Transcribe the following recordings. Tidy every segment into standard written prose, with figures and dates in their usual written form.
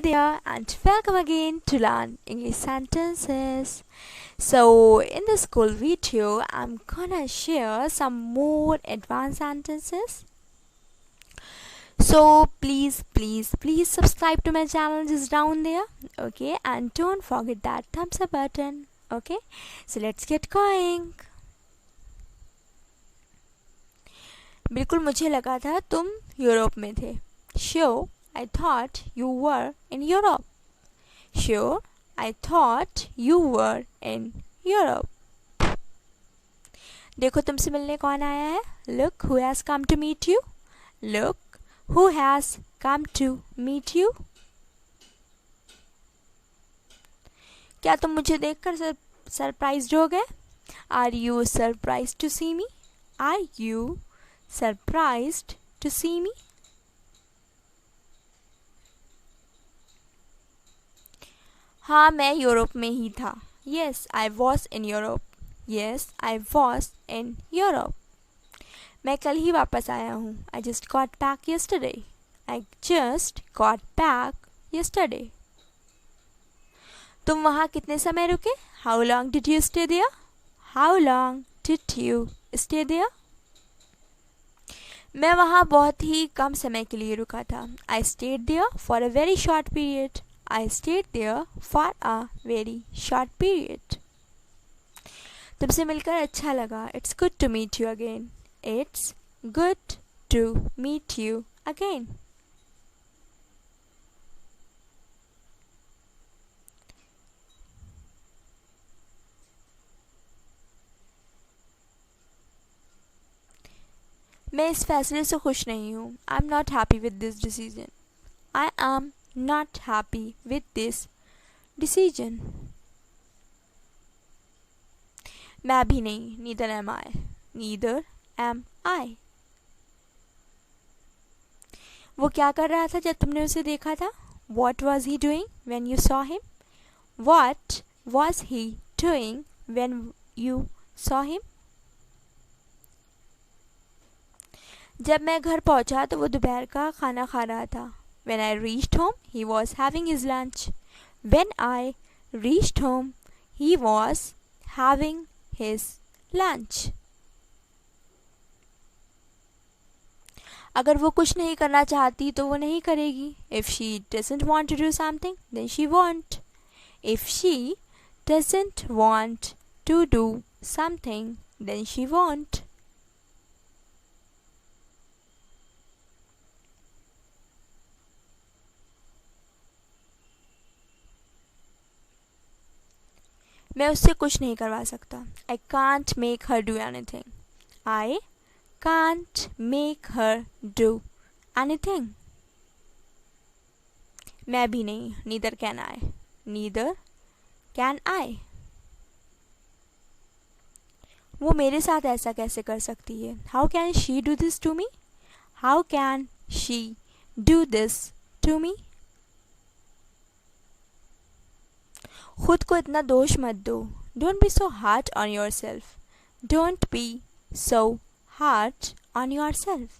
Hey there, and welcome again to Learn English Sentences. So, in this school video, I'm gonna share some more advanced sentences. So, please subscribe to my channel just down there, okay? And don't forget that thumbs up button, okay? So, let's get going. बिल्कुल मुझे लगा था तुम Europe में थे. Sure, I thought you were in Europe. Sure, I thought you were in Europe. देखो तुमसे मिलने कौन आया है. Look who has come to meet you. Look who has come to meet you. क्या तुम मुझे देखकर सरप्राइज्ड हो गए. Are you surprised to see me? Are you surprised to see me? हाँ मैं यूरोप में ही था. Yes, I was in Europe. Yes, I was in Europe. मैं कल ही वापस आया हूँ. I just got back yesterday. I just got back yesterday. तुम वहाँ कितने समय रुके. How long did you stay there? How long did you stay there? मैं वहाँ बहुत ही कम समय के लिए रुका था. I stayed there for a very short period. I stayed there for a very short period. तुमसे मिलकर अच्छा लगा. It's good to meet you again. It's good to meet you again. मैं इस फैसले से खुश नहीं हूँ. I'm not happy with this decision. I am not happy with this decision. मैं भी नहीं. Neither am I. Neither am I. वो क्या कर रहा था जब तुमने उसे देखा था. What was he doing when you saw him? What was he doing when you saw him? जब मैं घर पहुंचा तो वो दोपहर का खाना खा रहा था. When I reached home, he was having his lunch. When I reached home, he was having his lunch. अगर वो कुछ नहीं करना चाहती तो वो नहीं करेगी. If she doesn't want to do something, then she won't. If she doesn't want to do something, then she won't. मैं उससे कुछ नहीं करवा सकता. I can't make her do anything. I can't make her do anything. मैं भी नहीं. Neither can I. Neither can I. वो मेरे साथ ऐसा कैसे कर सकती है. How can she do this to me? How can she do this to me? खुद को इतना दोष मत दो. Don't be so hard on yourself. Don't be so hard on yourself.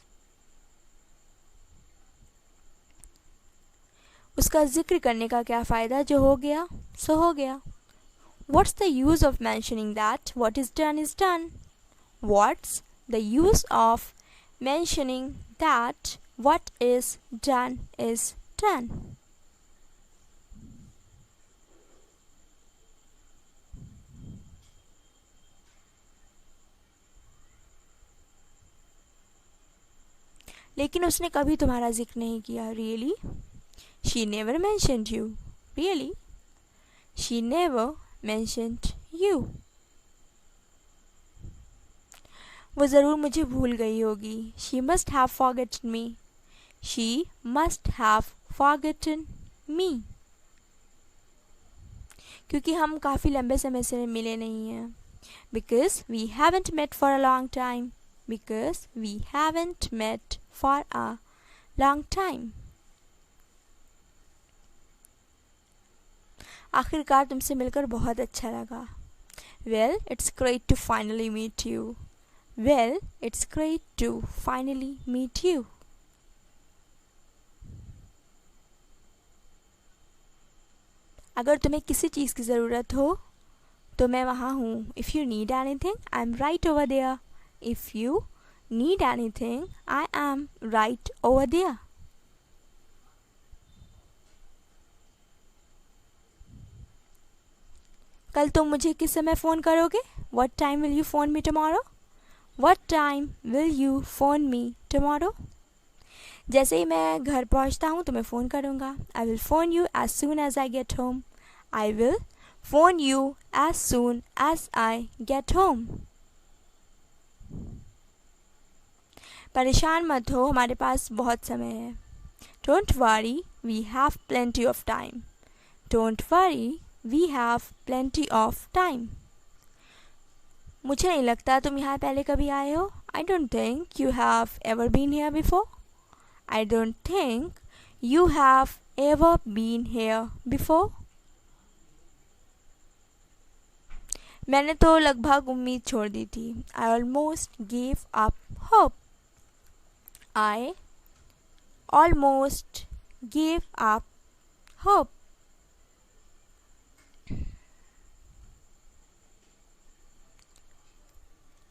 उसका जिक्र करने का क्या फ़ायदा. जो हो गया सो हो गया. What's the use of mentioning that what is done is done? What's the use of mentioning that what is done is done? लेकिन उसने कभी तुम्हारा जिक्र नहीं किया. Really? She never mentioned you. Really? She never mentioned you. वो ज़रूर मुझे भूल गई होगी. She must have forgotten me. She must have forgotten me. क्योंकि हम काफ़ी लंबे समय से मिले नहीं हैं. Because we haven't met for a long time. Because we haven't met for a long time. आखिरकार तुमसे मिलकर बहुत अच्छा लगा. Well, it's great to finally meet you. Well, it's great to finally meet you. अगर तुम्हें किसी चीज़ की ज़रूरत हो तो मैं वहाँ हूँ. If you need anything I am right over there. If you need anything I am right over there. कल तुम मुझे किस समय फ़ोन करोगे? What time will you phone me tomorrow? What time will you phone me tomorrow? जैसे ही मैं घर पहुंचता हूं तो मैं फ़ोन करूंगा. I will phone you as soon as I get home. I will phone you as soon as I get home. परेशान मत हो, हमारे पास बहुत समय है. Don't worry, we have plenty of time. Don't worry, we have plenty of time. मुझे नहीं लगता तुम यहाँ पहले कभी आए हो. I don't think you have ever been here before. I don't think you have ever been here before. मैंने तो लगभग उम्मीद छोड़ दी थी. I almost gave up hope. I almost gave up hope.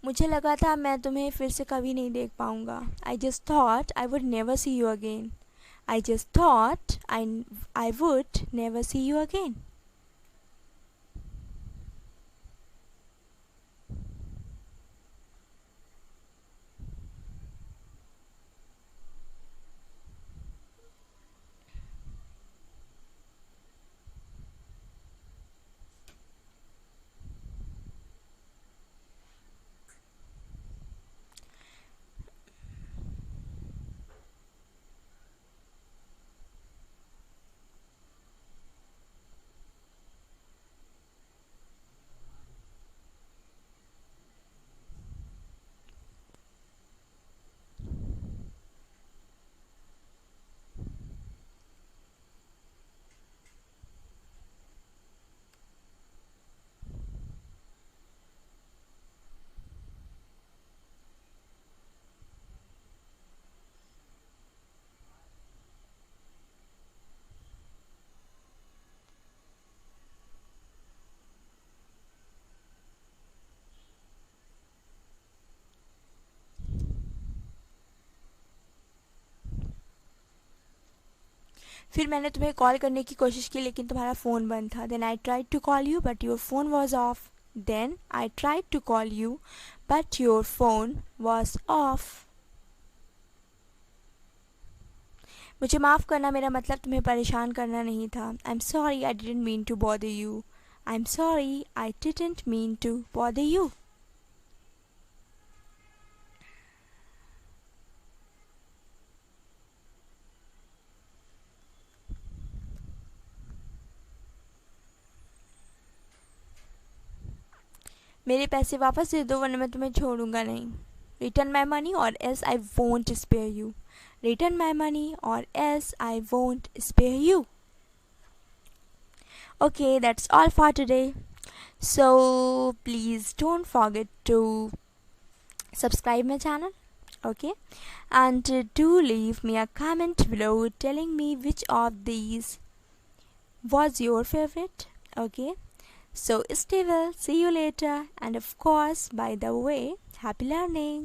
मुझे लगा था मैं तुम्हें फिर से कभी नहीं देख पाऊँगा. I just thought I would never see you again. I just thought I would never see you again. फिर मैंने तुम्हें कॉल करने की कोशिश की लेकिन तुम्हारा फ़ोन बंद था. Then I tried to call you but your phone was off. Then I tried to call you but your phone was off. मुझे माफ़ करना, मेरा मतलब तुम्हें परेशान करना नहीं था. I am sorry I didn't mean to bother you. I am sorry I didn't mean to bother you. मेरे पैसे वापस दे दो वरना मैं तुम्हें छोड़ूंगा नहीं. Return my money or else I won't spare you. Return my money or else I won't spare you. Okay, that's all for today. So please don't forget to subscribe my channel. Okay, and do leave me a comment below telling me which of these was your favorite. Okay, so stay well, see you later, and of course, by the way, happy learning.